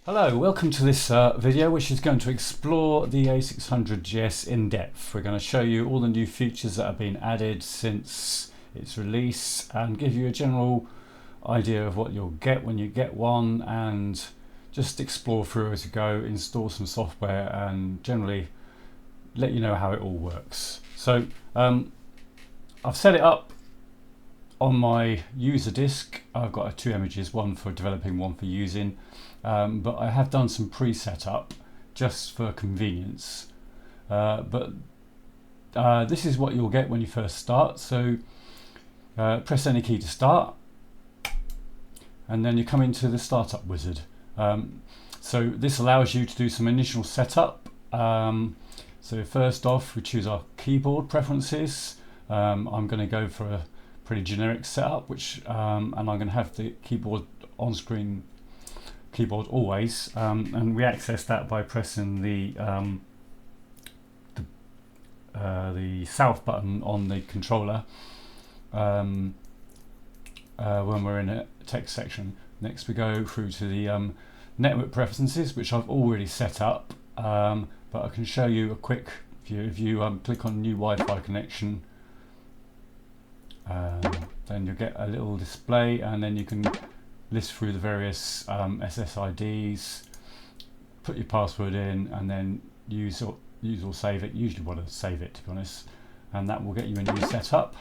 Hello, welcome to this video which is going to explore the A600GS in depth. We're going to show you all the new features that have been added since its release and give you a general idea of what you'll get when you get one, and just explore through as you go, install some software and generally let you know how it all works. So I've set it up on my user disk. I've got two images, one for developing, one for using. But I have done some pre-setup just for convenience. But this is what you'll get when you first start. So press any key to start, and then you come into the startup wizard. So this allows you to do some initial setup. So first off, we choose our keyboard preferences. I'm going to go for a pretty generic setup, and I'm going to have the keyboard on screen. Keyboard always, and we access that by pressing the south button on the controller when we're in a text section. Next we go through to the network preferences, which I've already set up, but I can show you a quick view. If you click on new Wi-Fi connection, then you'll get a little display, and then you can list through the various SSIDs, put your password in, and then use or save it. Usually want to save it, to be honest, and that will get you a new setup.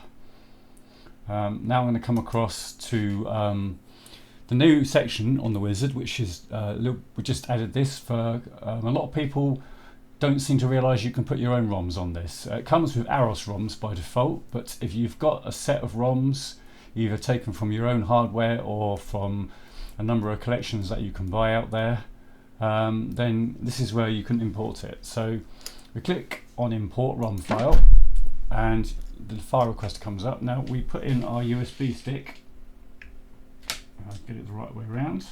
Now I'm going to come across to the new section on the wizard, which is we just added this for a lot of people don't seem to realize you can put your own ROMs on this. It comes with AROS ROMs by default, but if you've got a set of ROMs either taken from your own hardware or from a number of collections that you can buy out there, then this is where you can import it. So we click on import ROM file and the file request comes up. Now we put in our USB stick. I'll get it the right way around.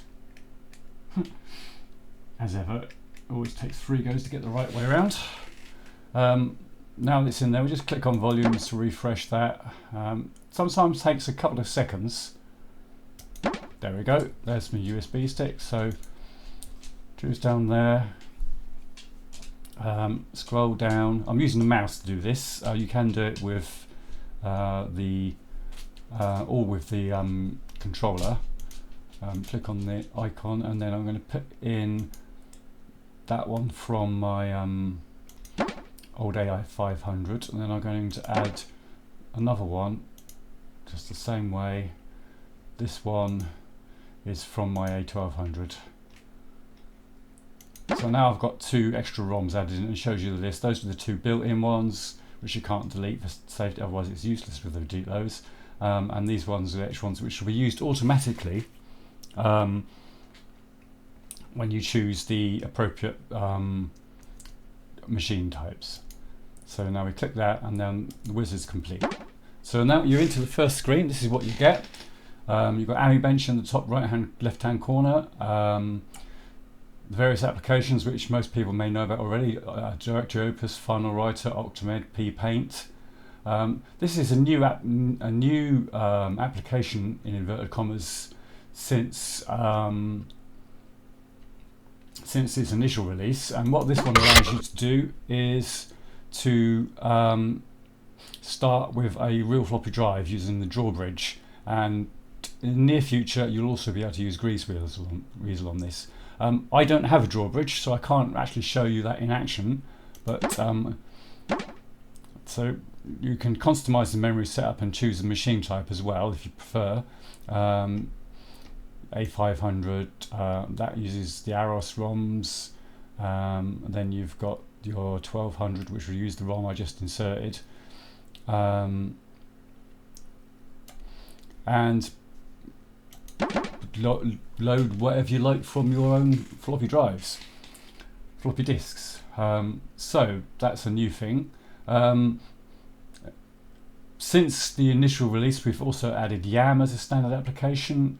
As ever, it always takes 3 goes to get the right way around. Now it's in there, we just click on volumes to refresh that. Sometimes takes a couple of seconds. There we go, there's my USB stick. So choose down there, scroll down. I'm using the mouse to do this. You can do it with the controller. Click on the icon, and then I'm going to put in that one from my old A600, and then I'm going to add another one just the same way. This one is from my A1200. So now I've got 2 extra ROMs added in, and it shows you the list. Those are the 2 built-in ones, which you can't delete for safety, otherwise it's useless with the delete those. And these ones are the extra ones which will be used automatically when you choose the appropriate machine types. So now we click that, and then the wizard's complete. So now you're into the first screen. This is what you get. You've got AMI Bench in the top left hand corner. The various applications which most people may know about already: Directory Opus, Final Writer, Octamed, P-Paint. This is a new application in inverted commas since its initial release, and what this one allows you to do is to start with a real floppy drive using the drawbridge, and in the near future you'll also be able to use Greaseweasel on this. I don't have a drawbridge, so I can't actually show you that in action, but so you can customize the memory setup and choose the machine type as well if you prefer. A500 that uses the AROS ROMs, and then you've got your 1200, which will use the ROM I just inserted, and load whatever you like from your own floppy disks. So that's a new thing. Since the initial release, we've also added YAM as a standard application.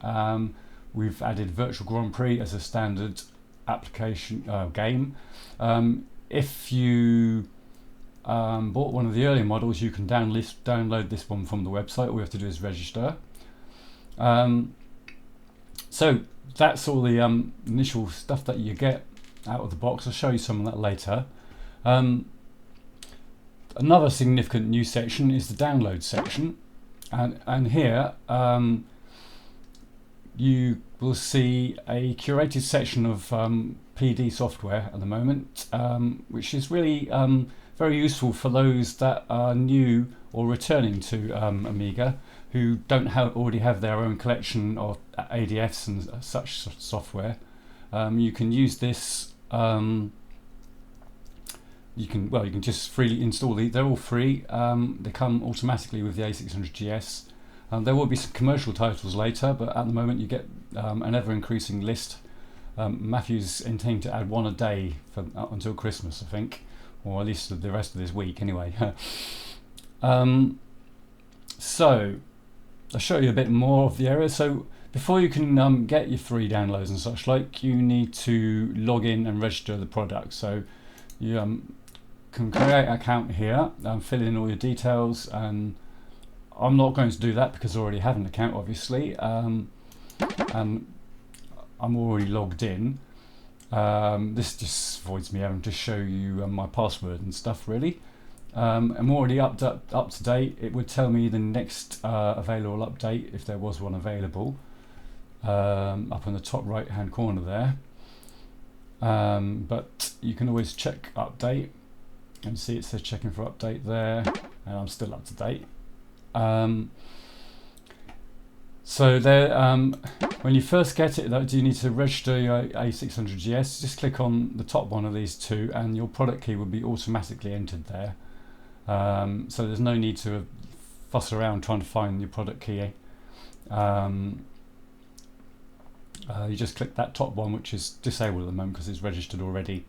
We've added Virtual Grand Prix as a standard application game. If you bought one of the earlier models, you can download this one from the website. All you have to do is register. So that's all the initial stuff that you get out of the box. I'll show you some of that later. Another significant new section is the download section, and here you will see a curated section of PD software at the moment, which is really very useful for those that are new or returning to Amiga, who don't already have their own collection of ADFs and such software. You can use this. You can just freely install these. They're all free. They come automatically with the A600GS. There will be some commercial titles later, but at the moment you get an ever-increasing list. Matthew's intending to add one a day until Christmas, I think, or at least the rest of this week anyway. So I'll show you a bit more of the area. So before you can get your free downloads and such like, you need to log in and register the product. So you can create an account here and fill in all your details, and I'm not going to do that because I already have an account, obviously, and I'm already logged in. This just avoids me having to show you my password and stuff, really. I'm already up to date. It would tell me the next available update if there was one available, up in the top right hand corner there. But you can always check update and see it says checking for update there, and I'm still up to date. So there, when you first get it, you need to register your A600GS. Just click on the top one of these two and your product key will be automatically entered there. So there's no need to fuss around trying to find your product key. You just click that top one, which is disabled at the moment because it's registered already,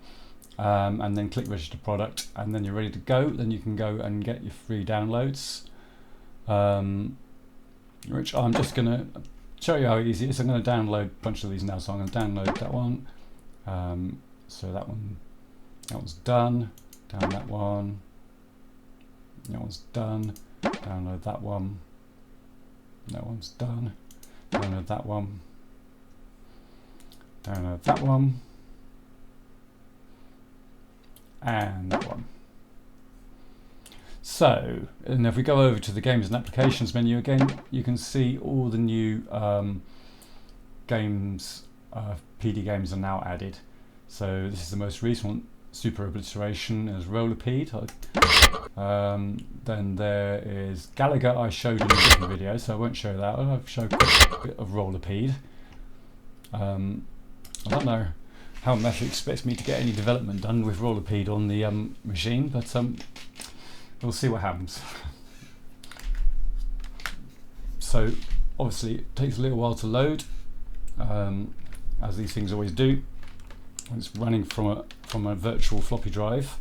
and then click register product, and then you're ready to go. Then you can go and get your free downloads, which I'm just going to show you how easy it is. I'm going to download a bunch of these now, so I'm going to download that one. So that one's done. Down that one. That one's done. Download that one. That one's done. Download that one. Download that one, and that one. So, and if we go over to the Games and Applications menu again, you can see all the new games, PD games are now added. So this is the most recent Super Obliteration as Rollerpede. Then there is Gallagher, I showed in a different video, so I won't show that. I've showed a bit of Rollerpede. I don't know how Matthew expects me to get any development done with Rollerpede on the machine, but we'll see what happens. So obviously it takes a little while to load, as these things always do. It's running from a virtual floppy drive.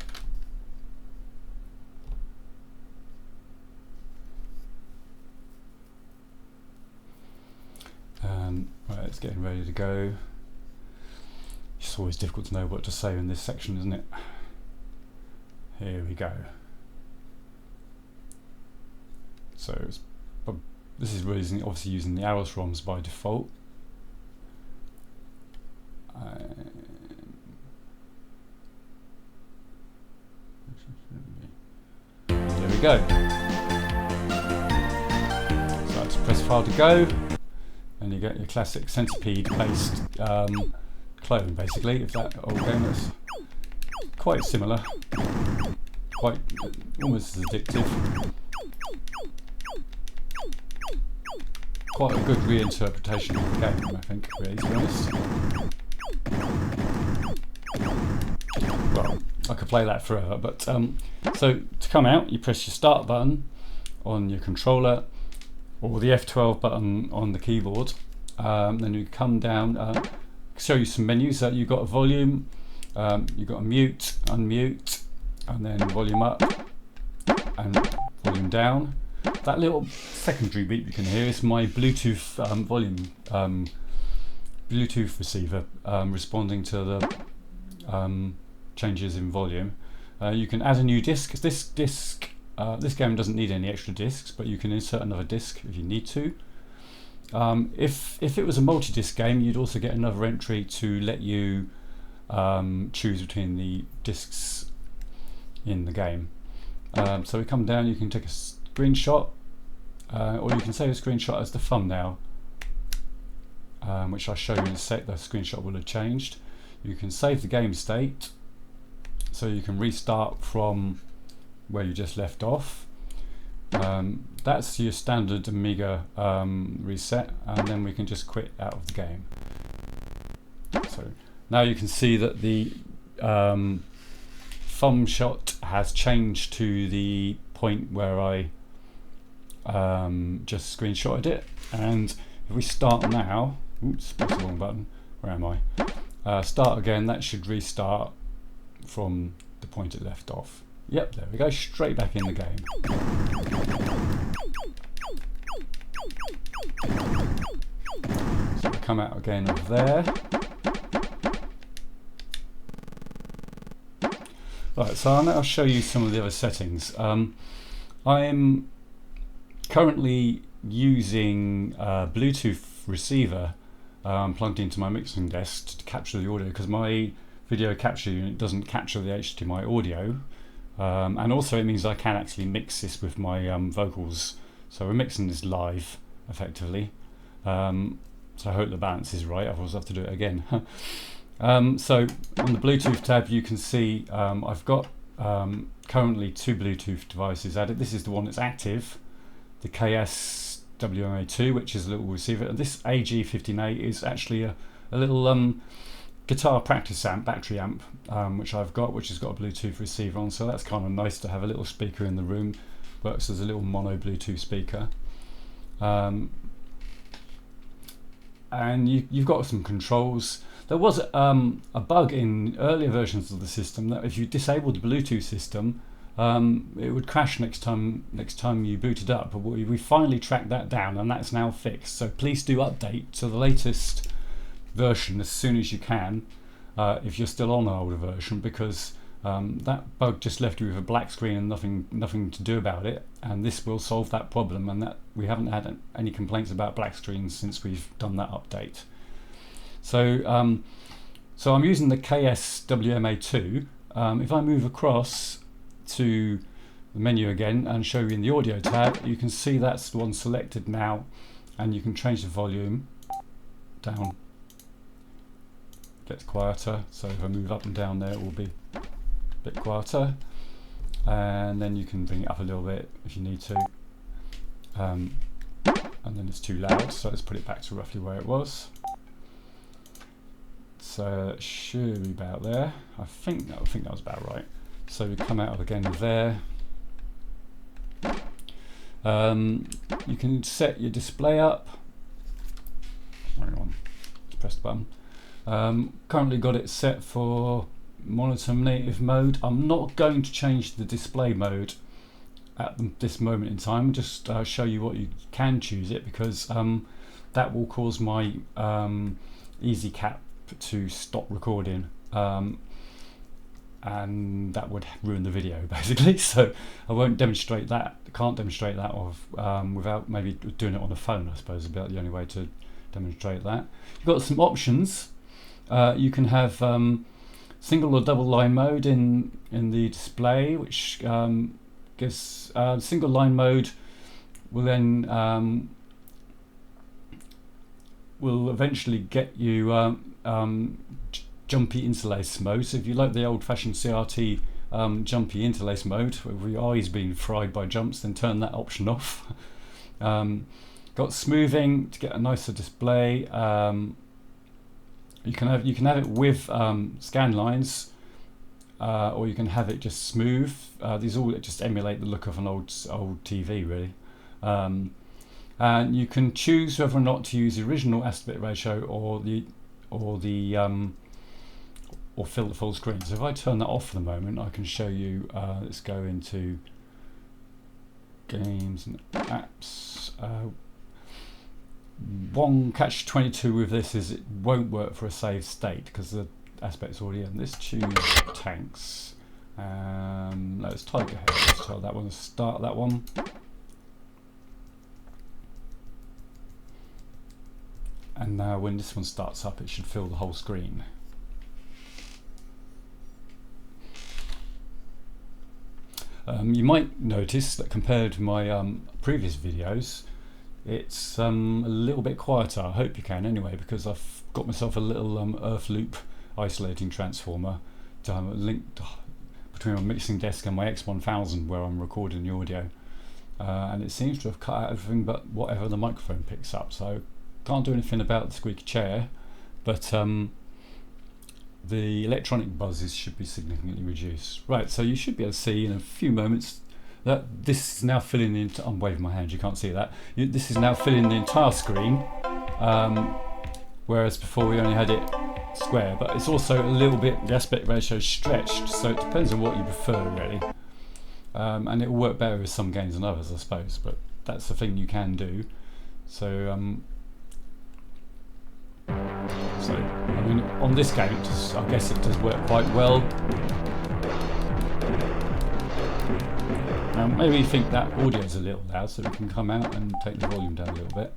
Right, it's getting ready to go. It's always difficult to know what to say in this section, isn't it? Here we go. So this is obviously using the AROS ROMs by default. There we go. So let's press file to go, and you get your classic centipede-based clone, basically, of that old game. That's quite similar, quite almost as addictive. Quite a good reinterpretation of the game, I think, really, to be honest. Well, I could play that forever, but so to come out, you press your start button on your controller or the F12 button on the keyboard. Then you come down, show you some menus. You've got a volume, you've got a mute, unmute, and then volume up and volume down. That little secondary beep you can hear is my Bluetooth volume, Bluetooth receiver responding to the changes in volume. You can add a new disc. This game doesn't need any extra discs, but you can insert another disc if you need to. If it was a multi-disc game, you'd also get another entry to let you choose between the discs in the game. So we come down, you can take a screenshot, or you can save a screenshot as the thumbnail, which I'll show you in a sec. The screenshot will have changed. You can save the game state, so you can restart from where you just left off. That's your standard Amiga reset, and then we can just quit out of the game. So now you can see that the thumb shot has changed to the point where I just screenshotted it, and if we start now, oops, press the wrong button, where am I? Start again, that should restart from the point it left off. Yep, there we go, straight back in the game. So we come out again of there. Right, so now I'll show you some of the other settings. I'm currently using a Bluetooth receiver plugged into my mixing desk to capture the audio, because my video capture unit doesn't capture the HDMI audio. And also it means I can actually mix this with my vocals. So we're mixing this live, effectively. So I hope the balance is right, otherwise I'll have to do it again. So on the Bluetooth tab you can see I've got currently two Bluetooth devices added. This is the one that's active, the KS-WMA2, which is a little receiver, and this AG15A is actually a little guitar practice amp, battery amp, which I've got, which has got a Bluetooth receiver on, so that's kind of nice to have a little speaker in the room. Works as a little mono Bluetooth speaker. And you've got some controls. There was a bug in earlier versions of the system that if you disabled the Bluetooth system, it would crash next time you boot it up. But we finally tracked that down, and that's now fixed. So please do update to the latest version as soon as you can, if you're still on an older version, because that bug just left you with a black screen and nothing to do about it, and this will solve that problem, and that we haven't had any complaints about black screens since we've done that update. So so I'm using the KS-WMA2. If I move across to the menu again and show you in the audio tab, you can see that's the one selected now, and you can change the volume down. Gets quieter, so if I move up and down there it will be a bit quieter, and then you can bring it up a little bit if you need to, and then it's too loud, so let's put it back to roughly where it was. So it should be about there. I think that was about right. So we come out again there. You can set your display up. Hang on, let's press the button. Currently got it set for monitor native mode. I'm not going to change the display mode at this moment in time, just show you what you can choose it, because that will cause my EasyCap to stop recording, and that would ruin the video basically. So I won't demonstrate that, can't demonstrate that without maybe doing it on a phone, I suppose, is about the only way to demonstrate that. You've got some options. You can have single or double line mode in the display, which gives single line mode will then will eventually get you jumpy interlace mode. So if you like the old-fashioned CRT jumpy interlace mode, where your eyes being fried by jumps, then turn that option off. Got smoothing to get a nicer display. You can have it with scan lines, or you can have it just smooth. These all just emulate the look of an old TV, really. And you can choose whether or not to use the original aspect ratio or fill the full screen. So if I turn that off for the moment, I can show you. Let's go into games and apps. One catch-22 with this is it won't work for a saved state because the aspect's already in. Let's choose tanks. Let's Tiger Head. Let's tell that one to start that one. And now when this one starts up, it should fill the whole screen. You might notice that compared to my previous videos, it's a little bit quieter. I hope you can anyway, because I've got myself a little earth loop isolating transformer linked between my mixing desk and my X1000 where I'm recording the audio, and it seems to have cut out everything but whatever the microphone picks up, so can't do anything about the squeaky chair, but the electronic buzzes should be significantly reduced. Right, so you should be able to see in a few moments that this is now filling the I'm waving my hand, you can't see that. This is now filling the entire screen, whereas before we only had it square, but it's also a little bit, the aspect ratio is stretched, so it depends on what you prefer really. And it will work better with some games than others, I suppose, but that's the thing you can do. So I mean, on this game, I guess it does work quite well. Now, maybe you think that audio is a little loud, so we can come out and take the volume down a little bit,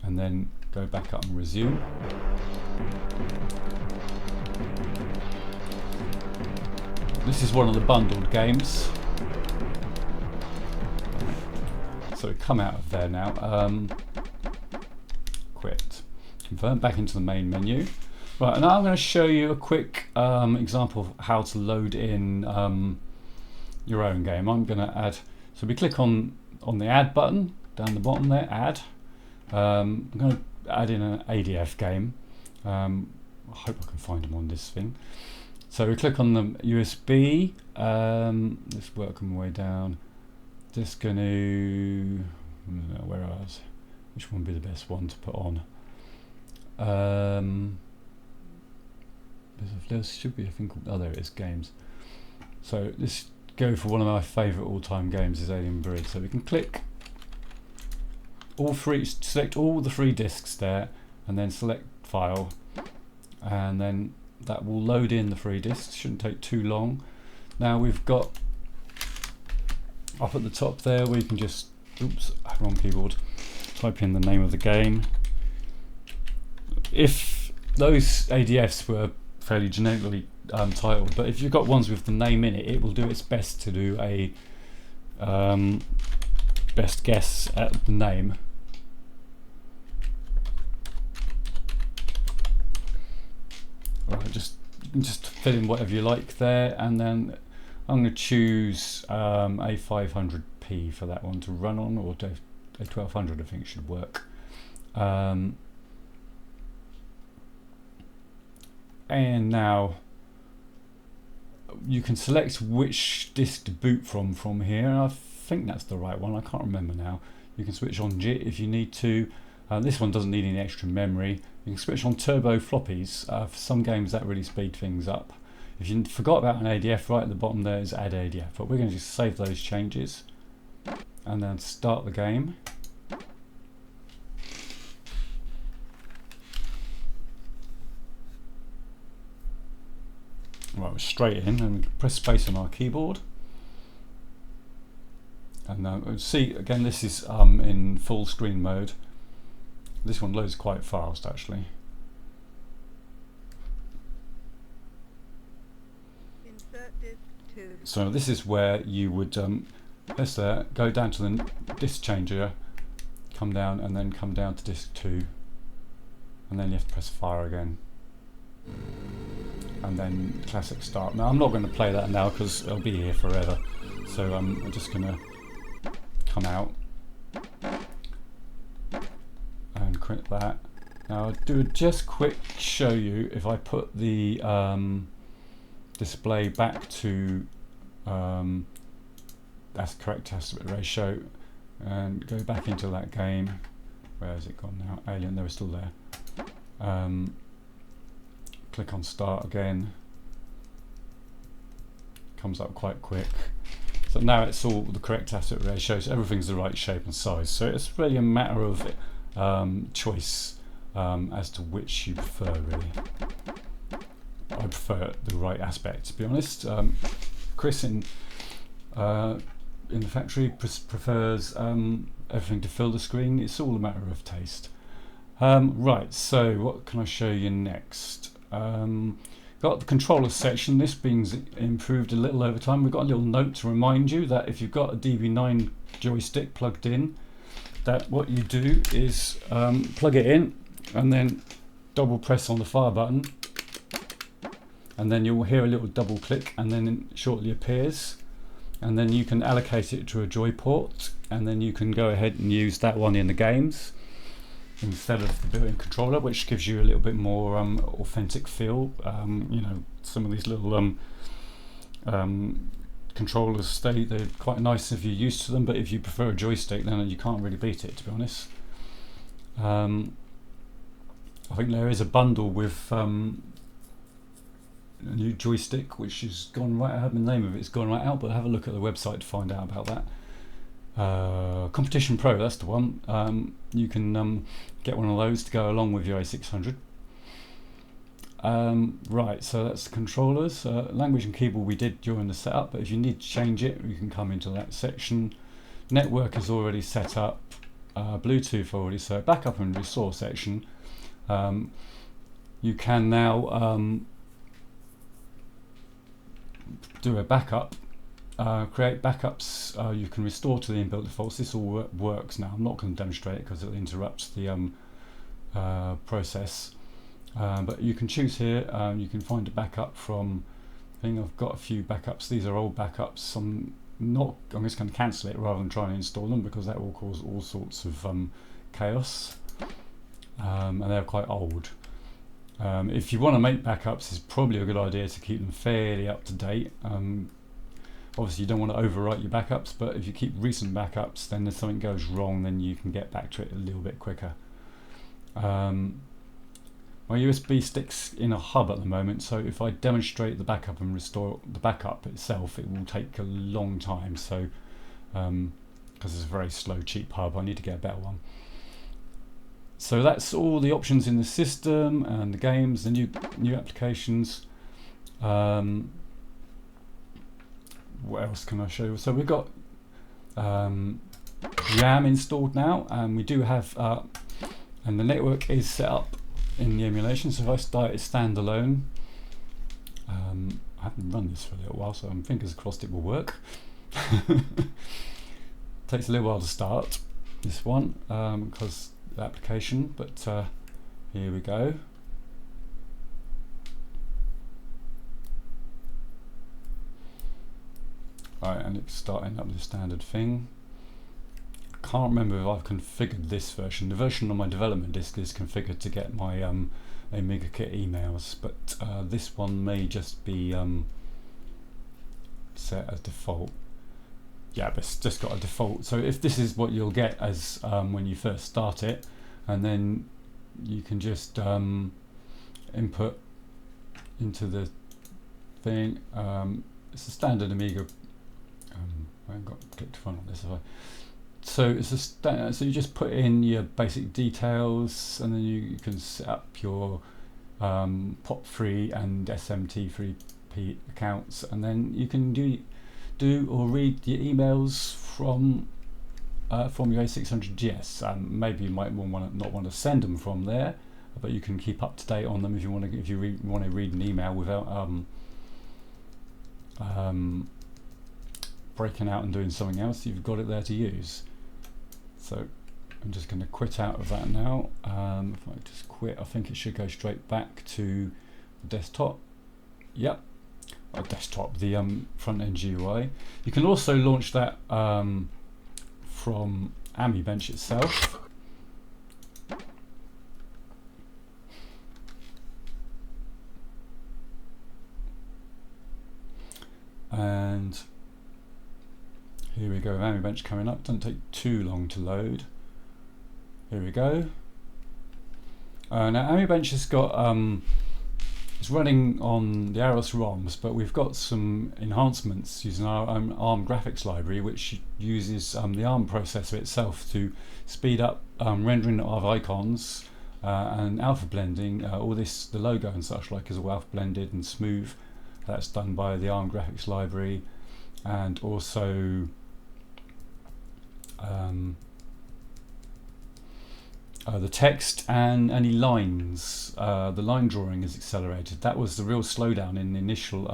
and then go back up and resume. This is one of the bundled games. So we come out of there now. Quit. Confirm, back into the main menu. Right, and now I'm going to show you a quick example of how to load in your own game. I'm going to add, so we click on the add button down the bottom there, add. I'm going to add in an ADF game. I hope I can find them on this thing. So we click on the USB, let's work my way down. Just going to, where else? Which one would be the best one to put on? There should be a thing called, oh there it is, games. So let's go for one of my favourite all-time games is Alien Bridge. So we can click all three, select all the three discs there, and then select file, and then that will load in the three discs. Shouldn't take too long. Now we've got up at the top there where you can just, oops, wrong keyboard, type in the name of the game. If those ADFs were fairly generically titled, but if you've got ones with the name in it, it will do its best to do a best guess at the name. Right, just fill in whatever you like there, and then I'm going to choose A600P for that one to run on, or A1200 I think should work. And now you can select which disk to boot from here. I think that's the right one, I can't remember now. You can switch on JIT if you need to. This one doesn't need any extra memory. You can switch on turbo floppies. For some games that really speed things up. If you forgot about an ADF, right at the bottom there is add ADF, but we're going to just save those changes and then start the game. Right, we're straight in, and press space on our keyboard. And now see again, this is in full screen mode. This one loads quite fast actually. Insert disk 2. So this is where you would press there, go down to the disk changer, come down, and then come down to disk 2, and then you have to press fire again, and then classic start. Now I'm not going to play that now because it'll be here forever, so I'm just going to come out and quit that. Now I'll do just quick show you if I put the display back to that's the correct aspect ratio, and go back into that game. Where has it gone now? Alien, they were still there. Click on start again. Comes up quite quick. So now it's all the correct aspect ratio, so everything's the right shape and size. So it's really a matter of choice as to which you prefer, really. I prefer the right aspect, to be honest. Chris in the factory prefers everything to fill the screen. It's all a matter of taste. Right, so what can I show you next? Got the controller section. This being's improved a little over time. We've got a little note to remind you that if you've got a DB9 joystick plugged in, that what you do is plug it in and then double press on the fire button, and then you'll hear a little double click, and then it shortly appears, and then you can allocate it to a joy port, and then you can go ahead and use that one in the games instead of the built-in controller, which gives you a little bit more authentic feel. You know, some of these little controllers, they're quite nice if you're used to them, but if you prefer a joystick, then you can't really beat it, to be honest. I think there is a bundle with a new joystick which has gone right out. The name of it's gone right out, but have a look at the website to find out about that. Competition Pro, that's the one. You can get one of those to go along with your A600. Right, so that's the controllers. Language and keyboard we did during the setup, but if you need to change it, you can come into that section. Network is already set up. Bluetooth already set. Backup and restore section. You can now do a backup. Create backups. You can restore to the inbuilt defaults. This all works now. I'm not going to demonstrate it because it interrupts the process. But you can choose here. You can find a backup from. I think I've got a few backups. These are old backups. I'm just going to cancel it rather than try and install them, because that will cause all sorts of chaos. And they're quite old. If you want to make backups, it's probably a good idea to keep them fairly up to date. Obviously you don't want to overwrite your backups, but if you keep recent backups, then if something goes wrong, then you can get back to it a little bit quicker. My USB stick's in a hub at the moment, so if I demonstrate the backup and restore the backup itself, it will take a long time. So because it's a very slow, cheap hub, I need to get a better one. So that's all the options in the system and the games, the new applications. What else can I show you? So we've got YAM installed now, and we do have and the network is set up in the emulation. So if I start it standalone, I haven't run this for a little while, so I'm fingers crossed it will work. Takes a little while to start this one because the application, but here we go. Right, and it's starting up the standard thing. Can't remember if I've configured this version. The version on my development disk is configured to get my AmigaKit emails, but this one may just be set as default. Yeah, but it's just got a default. So if this is what you'll get as when you first start it, and then you can just input into the thing. It's a standard Amiga. I haven't got click to fun on this, have I? So it's so you just put in your basic details, and then you can set up your POP3 and SMT3P accounts, and then you can do or read your emails from your A600GS. Maybe you might not want to send them from there, but you can keep up to date on them if you want to. If you want to read an email without breaking out and doing something else, you've got it there to use. So I'm just going to quit out of that now. If I just quit, I think it should go straight back to the desktop. Yep, desktop, the front end GUI. You can also launch that from AmiBench itself. And here we go, AmiBench coming up. Doesn't take too long to load. Here we go. Now AmiBench has got it's running on the AROS ROMs, but we've got some enhancements using our own ARM graphics library, which uses the ARM processor itself to speed up rendering of icons and alpha blending. All this, the logo and such like, is all alpha blended and smooth. That's done by the ARM graphics library, and also the text and any lines. The line drawing is accelerated. That was the real slowdown in the initial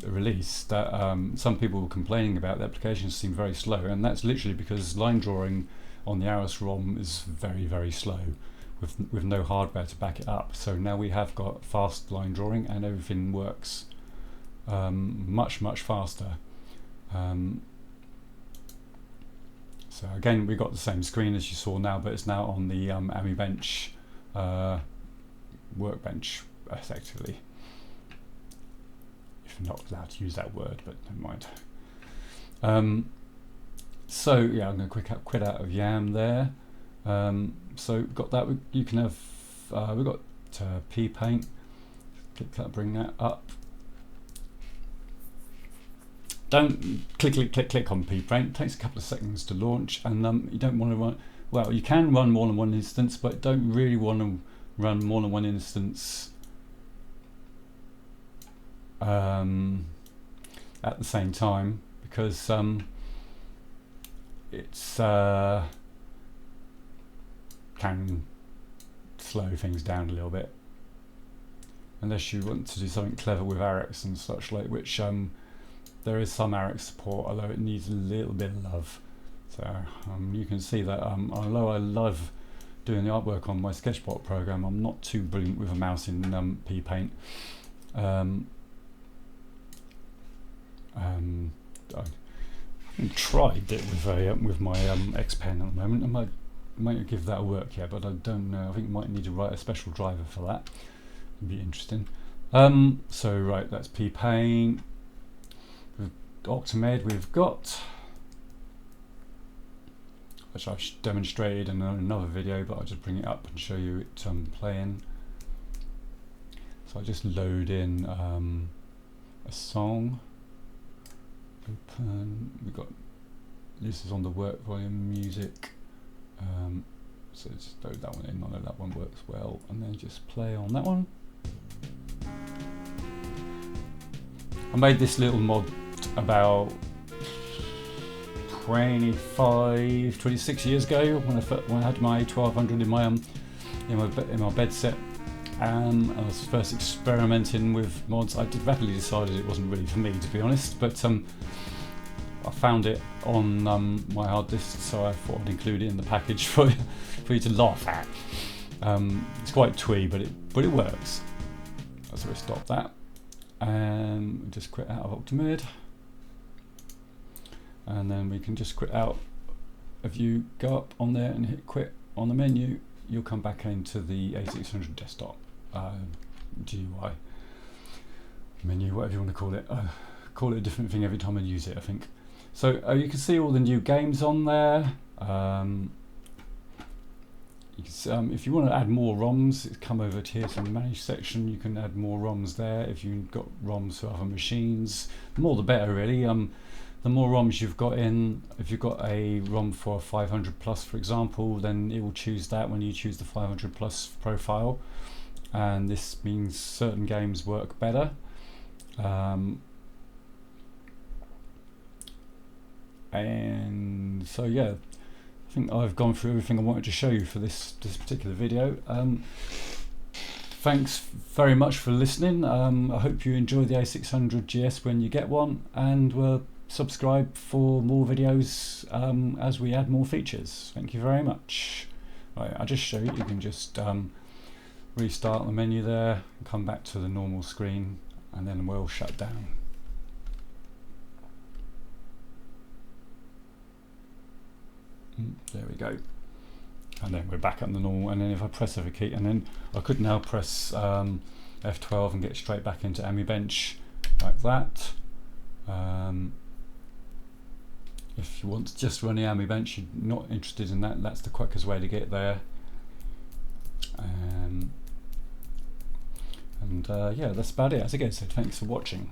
release. That some people were complaining about. The applications seem very slow, and that's literally because line drawing on the ARIS ROM is very, very slow, with no hardware to back it up. So now we have got fast line drawing, and everything works much faster. So again, we got the same screen as you saw now, but it's now on the AmiBench workbench, effectively. If you're not allowed to use that word, but never mind. So yeah, I'm going to quit out of YAM there. So got that. You can have. We've got P-Paint. Click that, bring that up. Don't click on P-Paint. It takes a couple of seconds to launch, and you don't want to run. Well, you can run more than one instance, but don't really want to run more than one instance at the same time, because it's can slow things down a little bit, unless you want to do something clever with ARIS and such like, which there is some ARIS support, although it needs a little bit of love. So you can see that although I love doing the artwork on my Sketchbot program, I'm not too brilliant with a mouse in P-Paint. I haven't tried it with my X Pen at the moment. I might give that a work yet, but I don't know. I think I might need to write a special driver for that. It'd be interesting. So right, that's P-Paint. With Octamed, we've got, which I've demonstrated in another video, but I'll just bring it up and show you it playing. So I just load in a song. Open. We've got, this is on the work volume music. So just load that one in. I know that one works well, and then just play on that one. I made this little mod about 26 years ago when I had my A1200 in my bed set. I was first experimenting with mods. I rapidly decided it wasn't really for me, to be honest, but I found it on my hard disk, so I thought I'd include it in the package for you to laugh at. It's quite twee, but it works. So we stop that and just quit out of Octamed, and then we can just quit out. If you go up on there and hit quit on the menu, you'll come back into the A600 desktop GUI menu, whatever you want to call it. Call it a different thing every time I use it, I think. So you can see all the new games on there. You can, if you want to add more ROMs, come over to here to the manage section. You can add more ROMs there. If you've got ROMs for other machines, the more the better, really. The more ROMs you've got in, if you've got a ROM for 500 plus, for example, then it will choose that when you choose the 500 plus profile, and this means certain games work better. And so yeah, I think I've gone through everything I wanted to show you for this particular video. Thanks very much for listening. I hope you enjoy the A600GS when you get one, and subscribe for more videos as we add more features. Thank you very much. Right, I'll just show you. You can just restart the menu there, come back to the normal screen, and then we'll shut down. There we go, and then we're back at the normal. And then if I press every key, and then I could now press F12 and get straight back into AmiBench like that. If you want to just run the AmiBench, you're not interested in that, that's the quickest way to get there. And yeah, that's about it. As again, so thanks for watching.